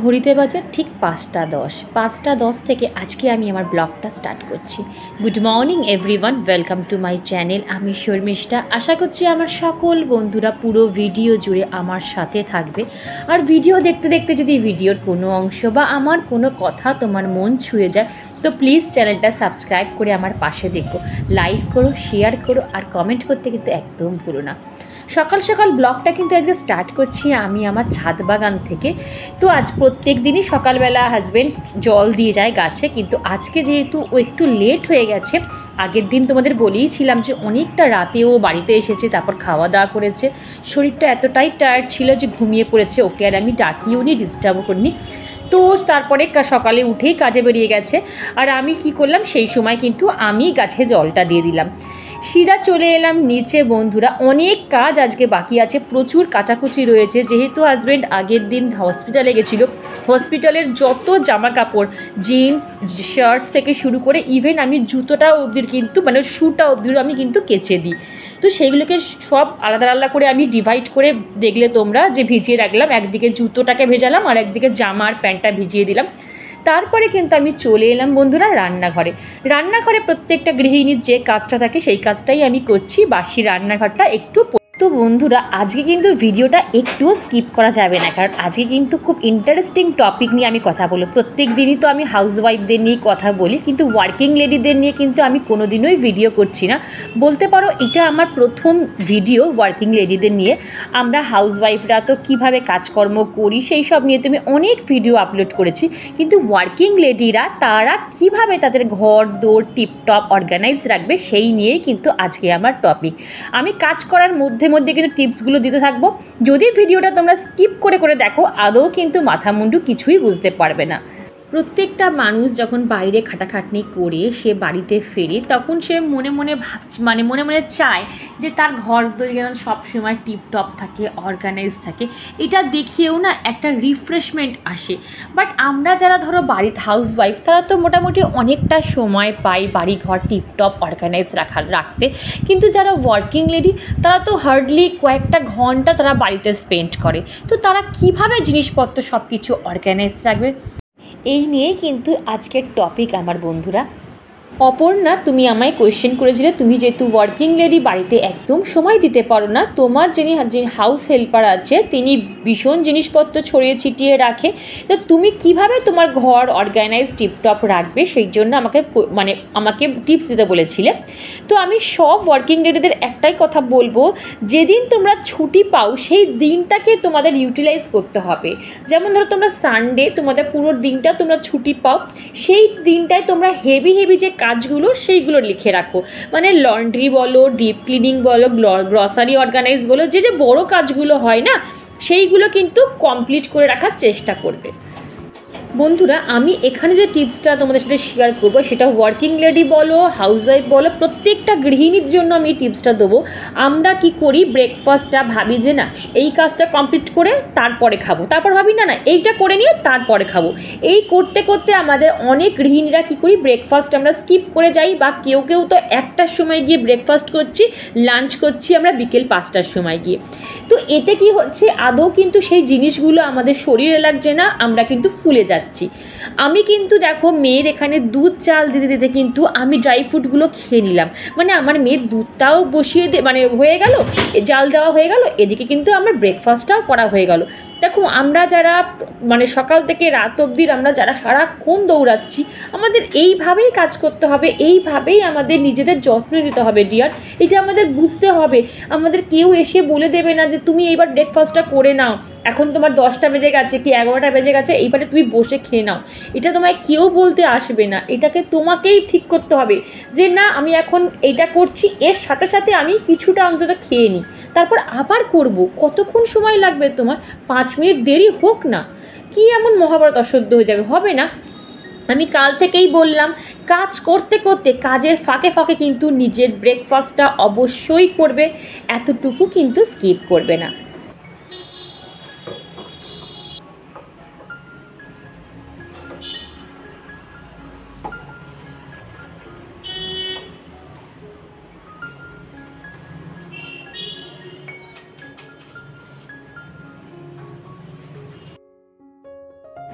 ঘড়িতে বাজে ঠিক ৫টা ১০। ৫টা ১০ থেকে আজকে আমি আমার ব্লগটা স্টার্ট করছি। Good morning everyone, welcome to my channel. আমি শর্মিষ্ঠা। আশা করছি আমার সকল বন্ধুরা পুরো ভিডিও জুড়ে আমার সাথে থাকবে। আর ভিডিও দেখতে দেখতে যদি ভিডিওর কোনো অংশ বা আমার কোনো কথা তোমার মন ছুঁয়ে যায় তো প্লিজ চ্যানেলটা সাবস্ক্রাইব করে আমার পাশে দেখো, লাইক করো, শেয়ার করো আর কমেন্ট করতে কিন্তু একদম ভুলো না। সকাল সকাল ব্লগটা কিন্তু আজকে স্টার্ট করছি আমি আমার ছাদ বাগান থেকে। তো আজ প্রত্যেক দিনই সকালবেলা হাজব্যান্ড জল দিয়ে যায় গাছে, কিন্তু আজকে যেহেতু ও একটু লেট হয়ে গেছে, আগের দিন তোমাদের বলেইছিলাম যে অনেকটা রাতে ও বাড়িতে এসেছে, তারপর খাওয়া দাওয়া করেছে, শরীরটা এতটাই টায়ার্ড ছিল যে ঘুমিয়ে পড়েছে। ওকে আর আমি ডাকিও নি, ডিস্টার্বও করিনি। তো তারপরে সকালে উঠেই কাজে বেরিয়ে গেছে, আর আমি কি করলাম সেই সময় কিন্তু আমি গাছে জলটা দিয়ে দিলাম। সিধা চলে এলাম নিচে। বন্ধুরা, অনেক কাজ আজকে বাকি আছে, প্রচুর কাচাকুচি রয়েছে। যেহেতু হাজব্যান্ড আগের দিন হসপিটালে গেছিলো, হসপিটালের যত জামা কাপড়, জিন্স শার্ট থেকে শুরু করে ইভেন আমি জুতোটা অবধির কিন্তু মানে শ্যুটা অবধির আমি কিন্তু কেচে দিই। তো সেইগুলোকে সব আলাদা আলাদা করে আমি ডিভাইড করে দেখলে তোমরা যে ভিজিয়ে রাখলাম, একদিকে জুতোটাকে ভেজালাম আর একদিকে জামা আর প্যান্টটা ভিজিয়ে দিলাম। তারপরে কিন্তু আমি চলে এলাম বন্ধুরা রান্নাঘরে প্রত্যেকটা গৃহিণীর যে কাজটা থাকে সেই কাজটাই আমি করছি। বাসি রান্নাঘরটা একটু তো বন্ধুরা, আজকে কিন্তু ভিডিওটা একটুও স্কিপ করা যাবে না, কারণ আজকে কিন্তু খুব ইন্টারেস্টিং টপিক নিয়ে আমি কথা বলবো। প্রত্যেক দিনই তো আমি হাউসওয়াইফদের নিয়ে কথা বলি, কিন্তু ওয়ার্কিং লেডিদের নিয়ে কিন্তু আমি কোনোদিনই ভিডিও করছি না। বলতে পারো এটা আমার প্রথম ভিডিও ওয়ার্কিং লেডিদের নিয়ে। আমরা হাউসওয়াইফরা তো কীভাবে কাজকর্ম করি সেই সব নিয়ে তুমি অনেক ভিডিও আপলোড করেছি, কিন্তু ওয়ার্কিং লেডিরা তারা কিভাবে তাদের ঘর দোর টিপটপ অর্গানাইজ রাখবে সেই নিয়েই কিন্তু আজকে আমার টপিক। আমি কাজ করার মধ্যে কিন্তু টিপসগুলো দিতে থাকবো। যদি ভিডিওটা তোমরা স্কিপ করে দেখো আদৌ কিন্তু মাথা মুন্ডু কিছুই বুঝতে পারবে না। প্রত্যেকটা মানুষ যখন বাইরে খাটাখাটনি করে সে বাড়িতে ফেরে, তখন সে মনে মনে চায় যে তার ঘর দোর যেন সবসময় টিপটপ থাকে, অর্গানাইজ থাকে। এটা দেখেও না একটা রিফ্রেশমেন্ট আসে। বাট আমরা যারা ধরো বাড়ির হাউসওয়াইফ, তারা তো মোটামুটি অনেকটা সময় পাই বাড়ি ঘর টিপটপ অর্গানাইজ রাখতে, কিন্তু যারা ওয়ার্কিং লেডি তারা তো হার্ডলি কয়েকটা ঘন্টা তারা বাড়িতে স্পেন্ড করে। তো তারা কিভাবে জিনিসপত্র সব কিছু অর্গানাইজ রাখবে, এই নিয়েই কিন্তু আজকের টপিক আমার বন্ধুরা। অপর্ণা, তুমি আমায় কোয়েশ্চেন করেছিলে, তুমি যেহেতু ওয়ার্কিং লেডি বাড়িতে একদম সময় দিতে পারো না, তোমার যে হাউস হেল্পার আছে তিনি ভীষণ জিনিসপত্র ছড়িয়ে ছিটিয়ে রাখে, তো তুমি কিভাবে তোমার ঘর অর্গানাইজ টিপটপ রাখবে সেই জন্য আমাকে টিপস দিতে বলেছিলে। তো আমি সব ওয়ার্কিং লেডিদের একটাই কথা বলবো, যেদিন তোমরা ছুটি পাও সেই দিনটাকে তোমাদের ইউটিলাইজ করতে হবে। যেমন ধরো তোমরা সানডে, তোমাদের পুরো দিনটা তোমরা ছুটি পাও, সেই দিনটায় তোমরা হেভি যে কাজগুলো সেইগুলো লিখে রাখো। মানে লন্ড্রি বলো, ডিপ ক্লিনিং বলো, গ্রসারি অর্গানাইজ বলো, যে বড় কাজগুলো হয় না সেইগুলো কিন্তু কমপ্লিট করে রাখার চেষ্টা করবে। বন্ধুরা, আমি এখানে যে টিপসটা তোমাদের সাথে শেয়ার করবো সেটা ওয়ার্কিং লেডি বলো, হাউসওয়াইফ বলো, প্রত্যেকটা গৃহিণীর জন্য আমি এই টিপসটা দেবো। আমরা কি করি, ব্রেকফাস্টটা ভাবি যে না এই কাজটা কমপ্লিট করে তারপরে খাবো, তারপর ভাবি না এইটা করে নিয়ে তারপরে খাবো। এই করতে করতে আমাদের অনেক গৃহিণীরা কি করি, ব্রেকফাস্ট আমরা স্কিপ করে যাই, বা কেউ তো 1টার সময় গিয়ে ব্রেকফাস্ট করছি, লাঞ্চ করছি আমরা বিকেল 5টার সময় গিয়ে। তো এতে কি হচ্ছে, আদৌ কিন্তু সেই জিনিসগুলো আমাদের শরীরে লাগছে না, আমরা কিন্তু ফুলে যাচ্ছি। আমি কিন্তু দেখো মেয়ের এখানে দুধ চাল দিতে কিন্তু আমি ড্রাই ফ্রুটগুলো খেয়ে নিলাম। মানে আমার মেয়ের দুধটাও বসিয়ে হয়ে গেল, জাল দেওয়া হয়ে গেল, এদিকে কিন্তু আমার ব্রেকফাস্টটাও করা হয়ে গেল। দেখো আমরা যারা সকাল থেকে রাত অবধি আমরা যারা সারাক্ষণ দৌড়াচ্ছি, আমাদের এইভাবেই কাজ করতে হবে, এইভাবেই আমাদের নিজেদের যত্ন নিতে হবে ডিয়ার। এটা আমাদের বুঝতে হবে। আমাদের কেউ এসে বলে দেবে না যে তুমি এইবার ব্রেকফাস্টটা করে নাও, এখন তোমার 10টা বেজে গেছে কি 11টা বেজে গেছে, এইবারে তুমি বসে খেয়ে নাও। এটা তোমায় কেউ বলতে আসবে না, এটাকে তোমাকেই ঠিক করতে হবে যে না আমি এখন এইটা করছি, এর সাথে সাথে আমি কিছুটা অন্তত খেয়ে নিই, তারপর আবার করব। কতক্ষণ সময় লাগবে তোমার? 5 মিনিট দেরি হোক না, কি এমন মহাভারত অশুদ্ধ হয়ে যাবে? হবে না। আমি কাল থেকেই বললাম, কাজ করতে করতে কাজের ফাঁকে কিন্তু নিজের ব্রেকফাস্টটা অবশ্যই করবে, এতটুকু কিন্তু স্কিপ করবে না।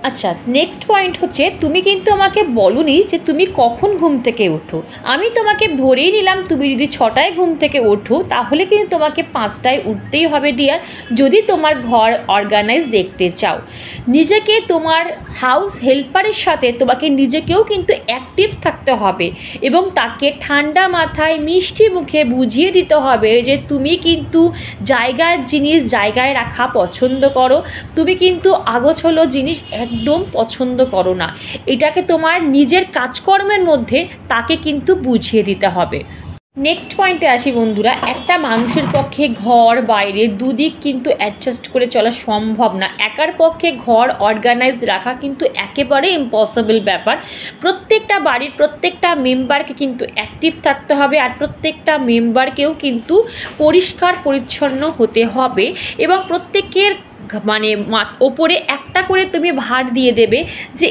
আচ্ছা, নেক্সট পয়েন্ট হচ্ছে, তুমি কিন্তু আমাকে বলোনি যে তুমি কখন ঘুম থেকে ওঠো। আমি তোমাকে ধরেই নিলাম তুমি যদি 6টায় ঘুম থেকে ওঠো, তাহলে কিন্তু তোমাকে 5টায় উঠতেই হবে ডিয়ার, যদি তোমার ঘর অর্গানাইজ দেখতে চাও। নিজেকে তোমার হাউস হেল্পারের সাথে তোমাকে নিজেকেও কিন্তু অ্যাক্টিভ থাকতে হবে এবং তাকে ঠান্ডা মাথায় মিষ্টি মুখে বুঝিয়ে দিতে হবে যে তুমি কিন্তু জায়গার জিনিস জায়গায় রাখা পছন্দ করো, তুমি কিন্তু আগোছালো জিনিস একদম পছন্দ করো না। এটাকে তোমার নিজের কাজকর্মের মধ্যে তাকে কিন্তু বুঝিয়ে দিতে হবে। নেক্সট পয়েন্টে আসি বন্ধুরা, একটা মানুষের পক্ষে ঘর বাইরে দুদিক কিন্তু অ্যাডজাস্ট করে চলা সম্ভব না। একার পক্ষে ঘর অর্গানাইজ রাখা কিন্তু একেবারে ইম্পসিবল ব্যাপার। প্রত্যেকটা বাড়ির প্রত্যেকটা মেম্বারকে কিন্তু অ্যাক্টিভ থাকতে হবে, আর প্রত্যেকটা মেম্বারকেও কিন্তু পরিষ্কার পরিচ্ছন্ন হতে হবে এবং প্রত্যেকের মানে ওপরে একটা করে তুমি ভার দিয়ে দেবে যে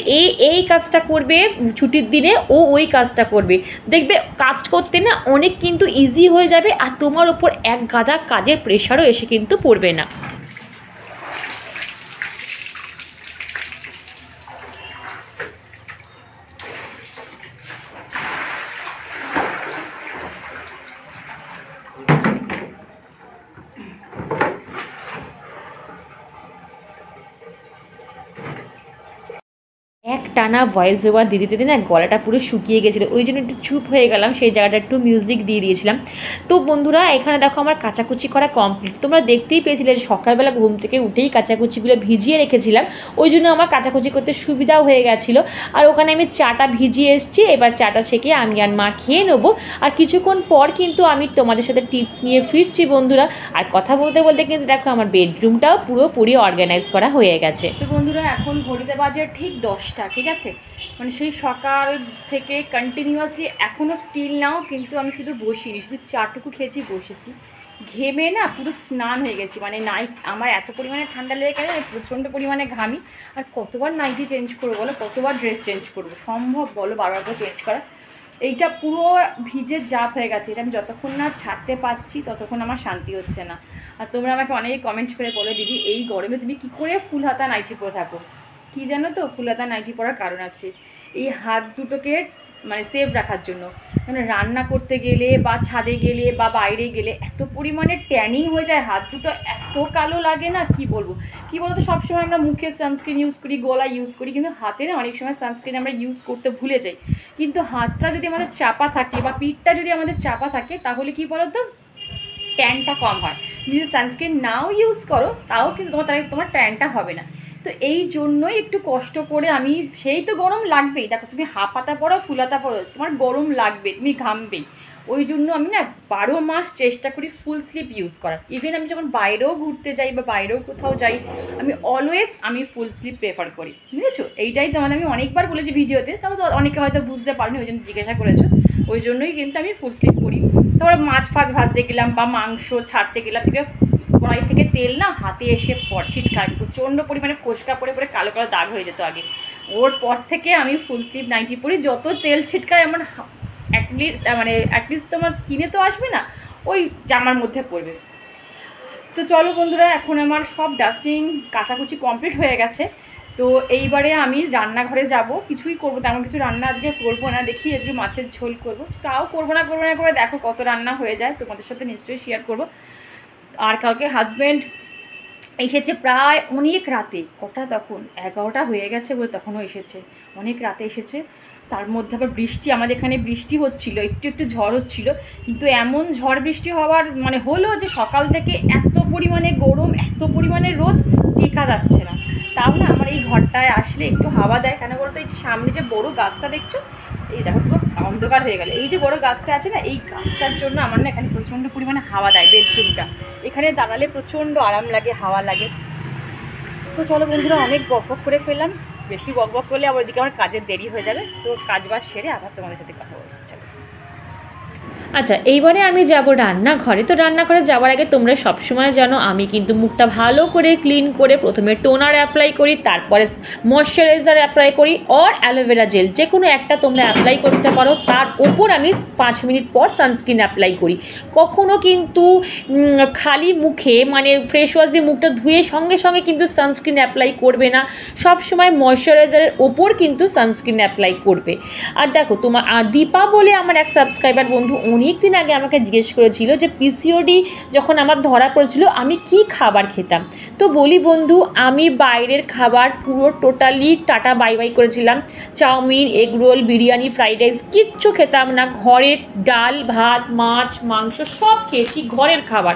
এই কাজটা করবে, ছুটির দিনে ওই কাজটা করবে। দেখবে কাজ করতে না অনেক কিন্তু ইজি হয়ে যাবে, আর তোমার ওপর এক গাদা কাজের প্রেশারও এসে কিন্তু পড়বে না। এক টানা ভয়েস ওভার দিতে দিতে না গলাটা পুরো শুকিয়ে গেছিলো, ওই জন্য একটু চুপ হয়ে গেলাম, সেই জায়গাটা একটু মিউজিক দিয়ে দিয়েছিলাম। তো বন্ধুরা এখানে দেখো আমার কাচাকুচি করা কমপ্লিট। তোমরা দেখতেই পেয়েছিলে যে সকালবেলা ঘুম থেকে উঠেই কাচাকুচিগুলো ভিজিয়ে রেখেছিলাম, ওই জন্য আমার কাচাকুচি করতে সুবিধাও হয়ে গেছিলো। আর ওখানে আমি চাটা ভিজিয়ে এসেছি, এবার চাটা ছেঁকে আমি আর মা খেয়ে নেবো। আর কিছুক্ষণ পর কিন্তু আমি তোমাদের সাথে টিপস নিয়ে ফিরছি বন্ধুরা। আর কথা বলতে বলতে কিন্তু দেখো আমার বেডরুমটাও পুরোপুরি অর্গানাইজ করা হয়ে গেছে। তো বন্ধুরা এখন ঘড়িতে বাজে ঠিক 10টা, ঠিক আছে, মানে সেই সকাল থেকে কন্টিনিউয়াসলি এখনও স্টিল নাও কিন্তু আমি শুধু বসিনি, শুধু চাটুকু খেয়েছি, বসেছি, ঘেমে না পুরো স্নান হয়ে গেছি। মানে নাইট আমার এত পরিমাণে ঠান্ডা লেগে গেলে আমি প্রচণ্ড পরিমাণে ঘামি। আর কতবার নাইটি চেঞ্জ করবো বলো, কতবার ড্রেস চেঞ্জ করবো, সম্ভব বলো বারবার করে চেঞ্জ করা? এইটা পুরো ভিজে জাপ হয়ে গেছে, এটা আমি যতক্ষণ না ছাড়তে পারছি ততক্ষণ আমার শান্তি হচ্ছে না। আর তোমরা আমাকে অনেকে কমেন্টস করে বলো, দিদি এই গরমে তুমি কী করে ফুল হাতা নাইটি পরে থাকো? কী জানো তো, ফুল হাতা নাইটি পরার কারণ আছে, এই হাত দুটোকে মানে সেভ রাখার জন্য। মানে রান্না করতে গেলে বা ছাদে গেলে বা বাইরে গেলে এত পরিমাণে ট্যানিং হয়ে যায়, হাত দুটো এত কালো লাগে না, কি বলবো। কী বলতো, সবসময় আমরা মুখে সানস্ক্রিন ইউজ করি, গলা ইউজ করি, কিন্তু হাতে না অনেক সময় সানস্ক্রিন আমরা ইউজ করতে ভুলে যাই। কিন্তু হাতটা যদি আমাদের চাপা থাকে বা পিঠটা যদি আমাদের চাপা থাকে, তাহলে কী বলতো, ট্যানটা কম হয়। যদি সানস্ক্রিন নাও ইউজ করো তাও কিন্তু তোমার ট্যানটা হবে না। তো এই জন্যই একটু কষ্ট করে আমি, সেই তো গরম লাগবেই, দেখো তুমি হাফ হাতা পরো ফুল হাতা পরো তোমার গরম লাগবে, তুমি ঘামবেই। ওই জন্য আমি না 12 মাস চেষ্টা করি ফুল স্লিভ ইউজ করার। ইভেন আমি যখন বাইরেও ঘুরতে যাই বা বাইরেও কোথাও যাই, আমি অলওয়েজ ফুল স্লিভ প্রেফার করি, বুঝেছো? এইটাই তোমাদের আমি অনেকবার বলেছি ভিডিওতে, তাও তো অনেকে হয়তো বুঝতে পারেনি, ওই জন্য জিজ্ঞাসা করেছো। ওই জন্যই কিন্তু আমি ফুল স্লিভ করি। তারপরে মাছ ফাছ ভাজতে গেলাম বা মাংস ছাড়তে গেলাম, থেকে কড়াই থেকে তেল না হাতে এসে ছিটকায়, প্রচণ্ড পরিমাণে ফোসকা পরে পরে কালো কালো দাগ হয়ে যেত আগে। ওর পর থেকে আমি ফুল স্লিভ নাইটি পরি, যত তেল ছিটকায় আমার অ্যাটলিস্ট তোমার স্কিনে তো আসবে না, ওই জামার মধ্যে পড়বে। তো চলো বন্ধুরা, এখন আমার সব ডাস্টিং কাচাকুচি কমপ্লিট হয়ে গেছে। তো এইবারে আমি রান্নাঘরে যাব, কিছুই করবো, তেমন কিছু রান্না আজকে করবো না, দেখি আজকে মাছের ঝোল করবো, তাও করবো না করে দেখো কত রান্না হয়ে যায়, তোমাদের সাথে নিশ্চয়ই শেয়ার করবো। আর কালকে হাজব্যান্ড এসেছে প্রায় অনেক রাতে, কটা তখন 11টা হয়ে গেছে বলে তখনও এসেছে, অনেক রাতে এসেছে। তার মধ্যে আবার বৃষ্টি, আমাদের এখানে বৃষ্টি হচ্ছিল, একটু একটু ঝড় হচ্ছিল, কিন্তু এমন ঝড় বৃষ্টি হওয়ার মানে হলো যে সকাল থেকে এত পরিমাণে গরম, এত পরিমাণে রোদ, টেকা যাচ্ছে না। তাও না আমার এই ঘরটায় আসলে একটু হাওয়া দেয়, কেন বলতো, এই সামনে যে বড় গাছটা দেখছো, এই দেখো পুরো অন্ধকার হয়ে গেল, এই যে বড় গাছটা আছে না, এই গাছটার জন্য আমার না এখানে প্রচণ্ড পরিমাণে হাওয়া দেয়, বেডরুমটা এখানে দাঁড়ালে প্রচণ্ড আরাম লাগে, হাওয়া লাগে। তো চলো বন্ধুরা, অনেক বকবক করে ফেললাম, বেশি বকবক করলে আবার ওইদিকে আমার কাজের দেরি হয়ে যাবে। তো কাজ বাজ সেরে আবার তোমাদের সাথে কথা বলতে চাই। আচ্ছা, এইবারে আমি যাব রান্নাঘরে। তো রান্নাঘরে যাওয়ার আগে তোমরা সবসময় জানো আমি কিন্তু মুখটা ভালো করে ক্লিন করে প্রথমে টোনার অ্যাপ্লাই করি, তারপরে ময়শ্চারাইজার অ্যাপ্লাই করি, আর অ্যালোভেরা জেল যে কোনো একটা তোমরা অ্যাপ্লাই করতে পারো। তার ওপর আমি 5 মিনিট পর সানস্ক্রিন অ্যাপ্লাই করি। কখনো কিন্তু খালি মুখে মানে ফ্রেশ ওয়াশ দিয়ে মুখটা ধুয়ে সঙ্গে সঙ্গে কিন্তু সানস্ক্রিন অ্যাপ্লাই করবে না, সব সময় ময়শ্চারাইজারের ওপর কিন্তু সানস্ক্রিন অ্যাপ্লাই করবে। আর দেখো তোমার দীপা বলে আমার এক সাবস্ক্রাইবার বন্ধু অনেক দিন আগে আমাকে জিজ্ঞেস করেছিল যে পিসিওডি যখন আমার ধরা পড়েছিল আমি কি খাবার খেতাম। তো বলি বন্ধু, আমি বাইরের খাবার পুরো টোটালি টাটা বাই বাই করেছিলাম। Chow mein, egg roll, biryani, fried rice কিচ্ছু খেতাম না। ঘরের ডাল ভাত মাছ মাংস সব খেয়েছি, ঘরের খাবার,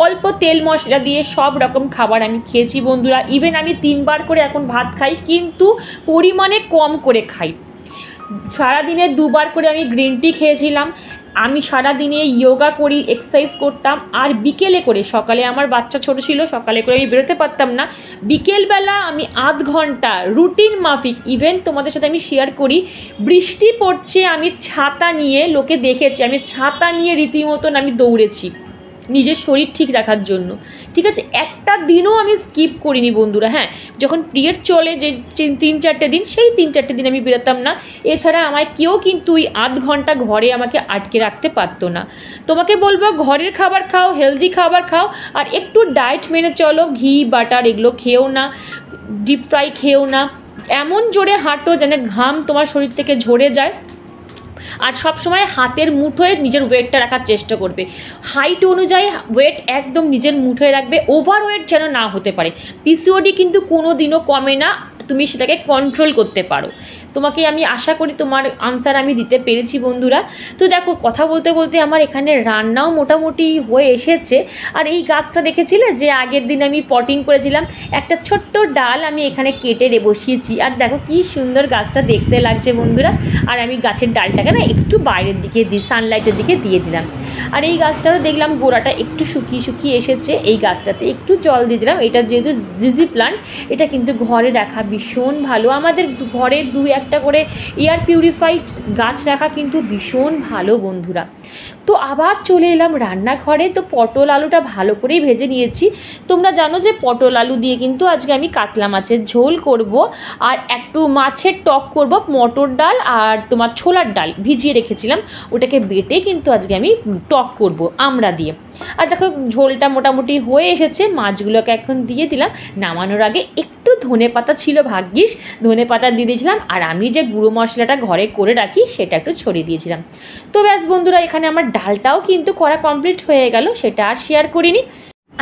অল্প তেল মশলা দিয়ে সব রকম খাবার আমি খেয়েছি বন্ধুরা। ইভেন আমি 3 বার করে এখন ভাত খাই, কিন্তু পরিমাণে কম করে খাই। সারাদিনে 2 বার করে আমি গ্রিন টি খেয়েছিলাম। আমি সারাদিনে যোগা করি, এক্সারসাইজ করতাম, আর বিকেলে করে, সকালে আমার বাচ্চা ছোট ছিল, সকালে করে আমি বেরোতে পারতাম না, বিকেলবেলা আমি আধ ঘন্টা রুটিন মাফিক, ইভেন তোমাদের সাথে আমি শেয়ার করি, বৃষ্টি পড়ছে আমি ছাতা নিয়ে, লোকে দেখেছে আমি ছাতা নিয়ে রীতিমতন আমি দৌড়েছি নিজের শরীর ঠিক রাখার জন্য। ঠিক আছে, একটা দিনও আমি স্কিপ করিনি বন্ধুরা। হ্যাঁ, যখন পিরিয়ড চলে যে 3-4টে দিন, সেই 3-4টে দিন আমি বেরোতাম না। এছাড়া আমায় কেউ কিন্তু ওই আধ ঘন্টা ঘরে আমাকে আটকে রাখতে পারতো না। তোমাকে বলবো ঘরের খাবার খাও, হেলদি খাবার খাও, আর একটু ডায়েট মেনে চলো। ঘি বাটার এগুলো খেও না, ডিপ ফ্রাই খেও না, এমন জোরে হাঁটো যেন ঘাম তোমার শরীর থেকে ঝরে যায়। আর সব সময় হাতের মুঠোয় নিজের ওয়েটটা রাখার চেষ্টা করবে, হাইট অনুযায়ী ওয়েট একদম নিজের মুঠোয় রাখবে, ওভার ওয়েট যেন না হতে পারে। পিসিওডি কিন্তু কোনো দিনও কমে না, তুমি সেটাকে কন্ট্রোল করতে পারো। তোমাকে আমি আশা করি তোমার আনসার আমি দিতে পেরেছি বন্ধুরা। তো দেখো, কথা বলতে বলতে আমার এখানে রান্নাও মোটামুটি হয়ে এসেছে। আর এই গাছটা দেখেছিলে যে আগের দিন আমি পটিং করেছিলাম, একটা ছোট্ট ডাল আমি এখানে কেটে বসিয়েছি। আর দেখো কি সুন্দর গাছটা দেখতে লাগছে বন্ধুরা। আর আমি গাছের ডালটাকে না একটু বাইরের দিকে সানলাইটের দিকে দিয়ে দিলাম। আর এই গাছটারও দেখলাম গোড়াটা একটু শুকিয়ে এসেছে, এই গাছটাতে একটু জল দিয়ে দিলাম। এটা যেহেতু জিজি প্লান্ট, এটা কিন্তু ঘরে রাখা ভীষণ ভালো। আমাদের ঘরে 2-1টা করে এয়ার পিউরিফাইড গাছ রাখা কিন্তু ভীষণ ভালো বন্ধুরা। তো আবার চলে এলাম রান্নাঘরে। তো পটল আলুটা ভালো করেই ভেজে নিয়েছি। তোমরা জানো যে পটল আলু দিয়ে কিন্তু আজকে আমি কাতলা মাছের ঝোল করব, আর একটু মাছের টক করব, মটর ডাল আর তোমার ছোলার ডাল ভিজিয়ে রেখেছিলাম, ওটাকে বেটে কিন্তু আজকে আমি টক করব আমড়া দিয়ে। আর দেখো ঝোলটা মোটামুটি হয়ে এসেছে, মাছগুলোকে এখন দিয়ে দিলাম। নামানোর আগে একটু ধনেপাতা ছিল, ভাগ্যিস ধনেপাতা দিয়ে দিয়েছিলাম, আর আমি যে গুঁড়ো মশলাটা ঘরে করে রাখি সেটা একটু ছড়িয়ে দিয়েছিলাম। তো ব্যাস বন্ধুরা, এখানে আমার ডালটাও কিন্তু করা কমপ্লিট হয়ে গেল, সেটা আর শেয়ার করিনি।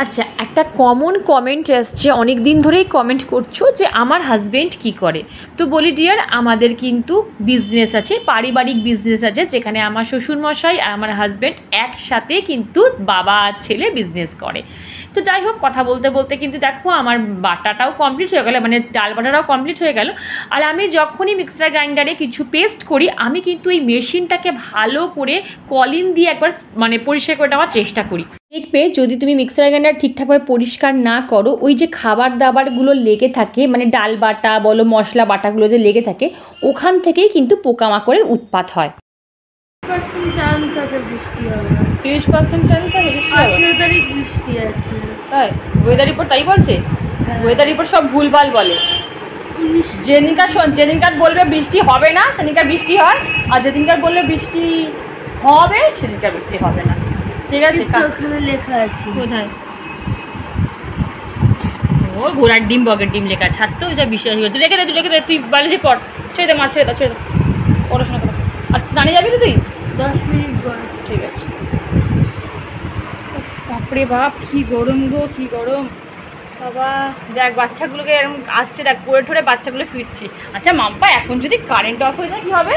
আচ্ছা, একটা কমন কমেন্ট আসছে, অনেক দিন ধরেই কমেন্ট করছো যে আমার হাজব্যান্ড কি করে। তো বলি ডিয়ার, আমাদের কিন্তু বিজনেস আছে, পারিবারিক বিজনেস আছে, যেখানে আমার শ্বশুরমশাই আর আমার হাজব্যান্ড একসাথে কিন্তু বাবা আর ছেলে বিজনেস করে। তো যাই হোক, কথা বলতে বলতে কিন্তু দেখো আমার বাটাটাও কমপ্লিট হয়ে গেল, মানে ডাল বাটাটাও কমপ্লিট হয়ে গেল। আর আমি যখনই মিক্সার গ্রাইন্ডারে কিছু পেস্ট করি, আমি কিন্তু এই মেশিনটাকে ভালো করে কলিন দিয়ে একবার মানে পরিষ্কার করে নেওয়ার চেষ্টা করি। দেখবে যদি তুমি মিক্সার গ্রাইন্ডার ঠিকঠাকভাবে পরিষ্কার না করো, ওই যে খাবার দাবারগুলো লেগে থাকে, মানে ডাল বাটা বলো মশলা বাটাগুলো যে লেগে থাকে, ওখান থেকেই কিন্তু পোকামাকড়ের উৎপাত হয়। 30% চান্স আছে বৃষ্টি হবে, 30% চান্স আছে বৃষ্টি হবে, 18 তারিখ বৃষ্টি আছে। তাই ওয়েদার রিপোর্ট তাই বলছে? ওয়েদার রিপোর্ট সব ভুলভাল বলে। যেদিনকার বলবে বৃষ্টি হবে না সেদিনকার বৃষ্টি হয়, আর যেদিনকার বলবে বৃষ্টি হবে সেদিনকার বৃষ্টি হবে না। ঠিক আছে, ওখানে লেখা আছে কোথায়? ও ঘোড়ার ডিম বগের ডিম লেখা, ছাড়তো যা বিশ্বাস করছে। রেখে দে তুই বালিশে পড়, ছেড়ে দে, মাছ ছেড়ে দে পড়াশোনা করো। আর স্নানে যাবি তো তুই? 10 মিনিট পর। ঠিক আছে। বাপরে বাপ, কি গরম গো, কি গরম বাবা। দেখ বাচ্চাগুলোকে এরকম আসছে, দেখ পড়ে ঠরে বাচ্চাগুলো ফিরছে। আচ্ছা মাম্পা, এখন যদি কারেন্ট অফ হয়ে যায় কী হবে?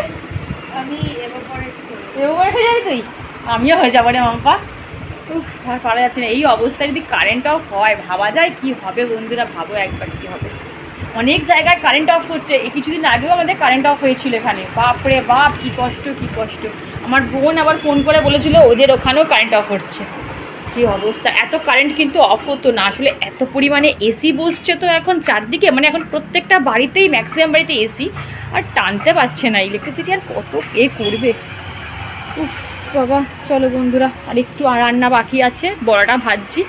আমি এবার হয়ে যাবি তুই? আমিও হয়ে যাবো রে মাম্পা। উফ, আর পারা যাচ্ছে না এই অবস্থায়। যদি কারেন্ট অফ হয় ভাবা যায় কি হবে বন্ধুরা, ভাবো একবার কি হবে। অনেক জায়গায় কারেন্ট অফ হচ্ছে, এই কিছুদিন আগেও আমাদের কারেন্ট অফ হয়েছিল এখানে। বাপরে বাপ, কী কষ্ট কী কষ্ট। আমার বোন আবার ফোন করে বলেছিল ওদের ওখানেও কারেন্ট অফ হচ্ছে। কী অবস্থা, এত কারেন্ট কিন্তু অফ হতো না আসলে, এত পরিমাণে এসি বসছে তো এখন চারদিকে, মানে এখন প্রত্যেকটা বাড়িতেই ম্যাক্সিমাম বাড়িতে এসি, আর টানতে পারছে না ইলেকট্রিসিটি, আর কত করবে। উফ, বাবা চলো বন্ধুরা, আর একটু রান্না বাকি আছে, বড়াটা ভাজছি,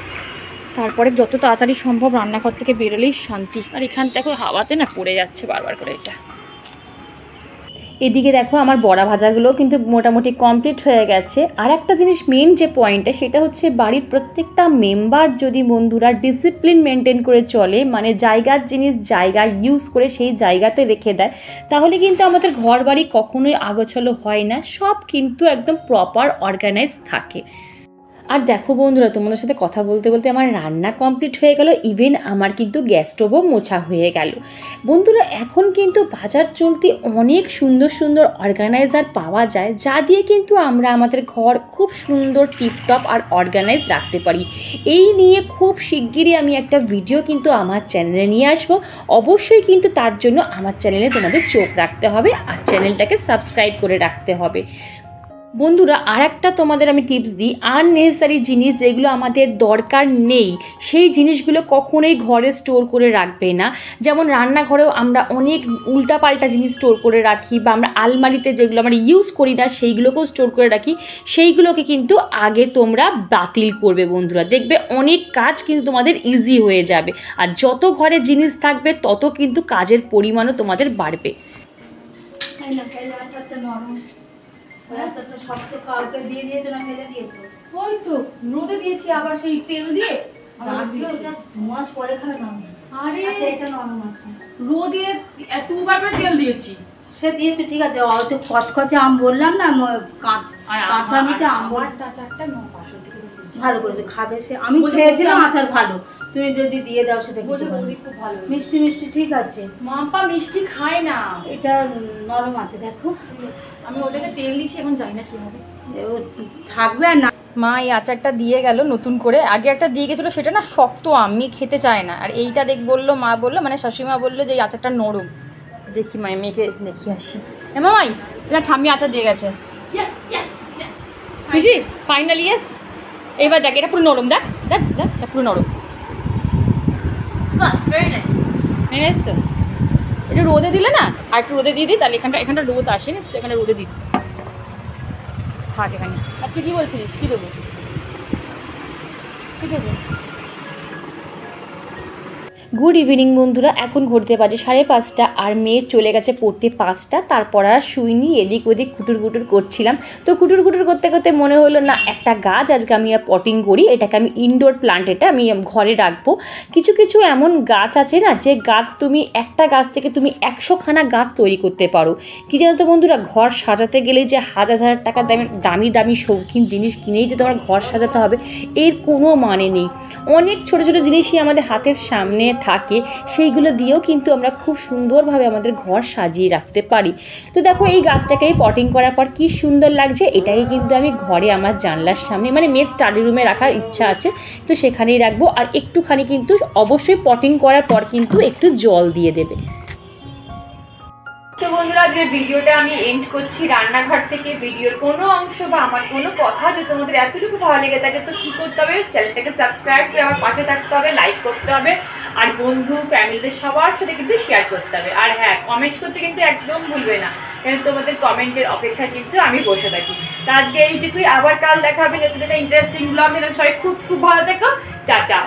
তারপরে যত তাড়াতাড়ি সম্ভব রান্নাঘর থেকে বেরোলেই শান্তি। আর এখান থেকে হাওয়াতে না পড়ে যাচ্ছে বারবার করে এটা। এদিকে দেখো আমার বড়া ভাজাগুলো কিন্তু মোটামুটি কমপ্লিট হয়ে গেছে। আর একটা জিনিস মেন যে পয়েন্টটা, সেটা হচ্ছে বাড়ির প্রত্যেকটা মেম্বার যদি বন্ধুরা ডিসিপ্লিন মেনটেন করে চলে, মানে জায়গার জিনিস জায়গায় ইউজ করে সেই জায়গাতে রেখে দেয়, তাহলে কিন্তু আমাদের ঘর বাড়ি কখনোই আগোছালো হয় না, সব কিন্তু একদম প্রপার অর্গানাইজ থাকে। আর দেখো বন্ধুরা, তোমাদের সাথে কথা বলতে বলতে আমার রান্না কমপ্লিট হয়ে গেল, ইভেন আমার কিন্তু গ্যাস স্টোভও মোছা হয়ে গেল। বন্ধুরা এখন কিন্তু বাজার চলতি অনেক সুন্দর সুন্দর অর্গানাইজার পাওয়া যায়, যা দিয়ে কিন্তু আমরা আমাদের ঘর খুব সুন্দর টিপটপ আর অর্গানাইজ রাখতে পারি। এই নিয়ে খুব শিগগিরই আমি একটা ভিডিও কিন্তু আমার চ্যানেলে নিয়ে আসবো। অবশ্যই কিন্তু তার জন্য আমার চ্যানেলে তোমাদের চোখ রাখতে হবে আর চ্যানেলটাকে সাবস্ক্রাইব করে রাখতে হবে। বন্ধুরা আর একটা তোমাদের আমি টিপস দিই, আননেসেসারি জিনিস যেগুলো আমাদের দরকার নেই সেই জিনিসগুলো কখনোই ঘরে স্টোর করে রাখবে না। যেমন রান্নাঘরেও আমরা অনেক উল্টাপাল্টা জিনিস স্টোর করে রাখি, বা আমরা আলমারিতে যেগুলো আমরা ইউজ করি না সেইগুলোকেও স্টোর করে রাখি, সেইগুলোকে কিন্তু আগে তোমরা বাতিল করবে বন্ধুরা, দেখবে অনেক কাজ কিন্তু তোমাদের ইজি হয়ে যাবে। আর যত ঘরে জিনিস থাকবে তত কিন্তু কাজের পরিমাণও তোমাদের বাড়বে। শক্ত কাউকে দিয়ে দিয়েছো না ফেলে দিয়েছো? ওই তো রোদে দিয়েছি, আবার সেই তেল দিয়ে মাস পরে খাবে না। আরে আচ্ছা এটা নরম আছে, রোদে দুবার করে তেল দিয়েছি। সে দিয়েছো ঠিক আছে, হয়তো কচকচে আম বললাম না, কাঁচা মিঠা আম চারটা 9-500 থেকে ভালো করেছে, খাবে সে। আমি খেয়েছিলাম আচার ভালো, তুমি যদি দিয়ে দাও সেটা খুব ভালো। মিষ্টি মিষ্টি ঠিক আছে। মাম্পা মিষ্টি খায় না, এটা নরম আছে দেখো। আমি ওটাকে তেল দিয়েছি, এখন জানি না কি হবে, থাকবে আর না। মা এই আচারটা দিয়ে গেল নতুন করে, আগে একটা দিয়ে গেছিলো সেটা না শক্ত, আমি খেতে চায় না। আর এইটা বললো, মা বললো, মানে শাশুড়িমা বললো যে এই আচারটা নরম। দেখি মা মেয়েকে দেখি আসি। মামাই এটা ঠাম্মি আচার দিয়ে গেছে, বুঝি ফাইনালি ইয়েস। এবার দেখ এটা পুরো নরম, দেখ দেখ দেখ এটা পুরো নরম, ভেরি নাইস তো। এটা রোদে দিলে না, আর একটু রোদে দিয়ে দিই, তাহলে এখানটা রোদ আসেনি, এখানে রোদে দিই থাক এখানে। আর তুই কী বলছিলিস, কী দেবো কী দেবো? গুড ইভিনিং বন্ধুরা, এখন ঘুরতে বাজে 5:30, আর মেয়ে চলে গেছে পড়তে 5টা। তারপর আর শুইনি, এদিক ওদিক কুটুর কুটুর করছিলাম। তো কুটুর কুটুর করতে করতে মনে হলো না একটা গাছ আজকে আমি পটিং করি, এটাকে আমি ইনডোর প্লান্ট, এটা আমি ঘরে রাখবো। কিছু কিছু এমন গাছ আছে না, যে গাছ তুমি একটা গাছ থেকে তুমি 100খানা গাছ তৈরি করতে পারো। কি জানো তো বন্ধুরা, ঘর সাজাতে গেলে যে হাজার টাকা দামি দামি শৌখিন জিনিস কিনেই যে তোমার ঘর সাজাতে হবে এর কোনো মানে নেই। অনেক ছোটো ছোটো জিনিসই আমাদের হাতের সামনে থাকে, সেইগুলো দিয়েও কিন্তু আমরা খুব সুন্দরভাবে আমাদের ঘর সাজিয়ে রাখতে পারি। তো দেখো এই গাছটাকেই পটিং করার পর কি সুন্দর লাগছে, এটাই কিন্তু আমি ঘরে আমার জানলার সামনে, মানে মেয়ের স্টাডি রুমে রাখার ইচ্ছা আছে, তো সেখানেই রাখবো। আর একটুখানি কিন্তু অবশ্যই পটিং করার পর কিন্তু একটু জল দিয়ে দেবে। তো বন্ধুরা আজকে ভিডিওটা আমি এন্ড করছি রান্নাঘর থেকে। ভিডিওর কোনো অংশ বা আমার কোনো কথা যদি তোমাদের এতটুকু ভালো লেগে থাকে, তো কী করতে হবে, চ্যানেলটাকে সাবস্ক্রাইব করে আমার পাশে থাকতে হবে, লাইক করতে হবে, আর বন্ধু ফ্যামিলিদের সবার সাথে কিন্তু শেয়ার করতে হবে। আর হ্যাঁ, কমেন্ট করতে কিন্তু একদম ভুলবে না, কারণ তোমাদের কমেন্টের অপেক্ষা কিন্তু আমি বসে থাকি। তো আজকে এইটুকুই, আবার কাল দেখা হবে নতুন একটা ইন্টারেস্টিং ব্লগ। সবাই খুব খুব ভালো থেকো, টাটা।